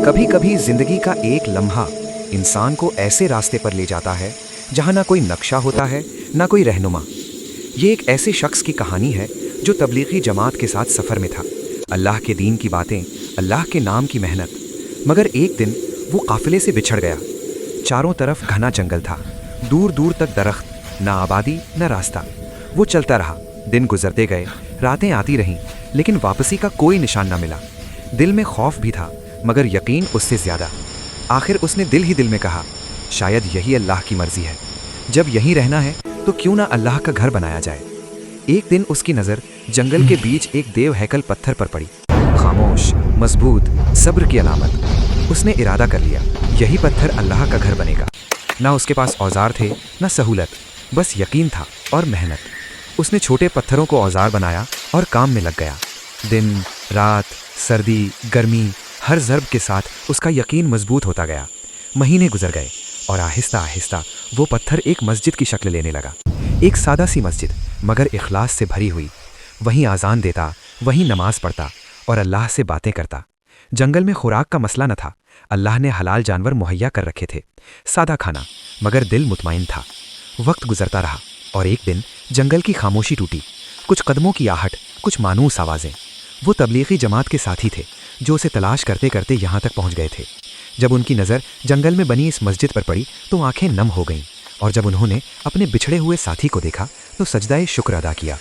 कभी कभी जिंदगी का एक लम्हा इंसान को ऐसे रास्ते पर ले जाता है जहां ना कोई नक्शा होता है ना कोई रहनुमा। ये एक ऐसे शख्स की कहानी है जो तबलीगी जमात के साथ सफ़र में था। अल्लाह के दीन की बातें, अल्लाह के नाम की मेहनत। मगर एक दिन वो काफिले से बिछड़ गया। चारों तरफ घना जंगल था, दूर दूर तक दरख्त, ना आबादी ना रास्ता। वो चलता रहा, दिन गुजरते गए, रातें आती रहीं, लेकिन वापसी का कोई निशान ना मिला। दिल में खौफ भी था मगर यकीन उससे ज़्यादा। आखिर उसने दिल ही दिल में कहा, शायद यही अल्लाह की मर्जी है। जब यहीं रहना है तो क्यों ना अल्लाह का घर बनाया जाए। एक दिन उसकी नज़र जंगल के बीच एक देव हैकल पत्थर पर पड़ी। खामोश, मजबूत, सब्र की अलामत। उसने इरादा कर लिया, यही पत्थर अल्लाह का घर बनेगा। ना उसके पास औजार थे ना सहूलत, बस यकीन था और मेहनत। उसने छोटे पत्थरों को औजार बनाया और काम में लग गया। दिन रात, सर्दी गर्मी, हर ज़र्ब के साथ उसका यकीन मजबूत होता गया। महीने गुजर गए और आहिस्ता आहिस्ता वो पत्थर एक मस्जिद की शक्ल लेने लगा। एक सादा सी मस्जिद, मगर इखलास से भरी हुई। वहीं आज़ान देता, वहीं नमाज पढ़ता और अल्लाह से बातें करता। जंगल में खुराक का मसला न था, अल्लाह ने हलाल जानवर मुहैया कर रखे थे। सादा खाना, मगर दिल मुतमईन था। वक्त गुजरता रहा और एक दिन जंगल की खामोशी टूटी। कुछ कदमों की आहट, कुछ मानूस आवाज़ें। वो तबलीगी जमात के साथी थे जो उसे तलाश करते करते यहाँ तक पहुँच गए थे। जब उनकी नज़र जंगल में बनी इस मस्जिद पर पड़ी तो आंखें नम हो गईं, और जब उन्होंने अपने बिछड़े हुए साथी को देखा तो सजदाए शुक्र अदा किया।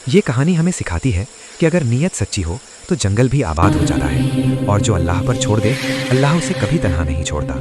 ये कहानी हमें सिखाती है कि अगर नीयत सच्ची हो तो जंगल भी आबाद हो जाता है, और जो अल्लाह पर छोड़ दे, अल्लाह उसे कभी तन्हा नहीं छोड़ता।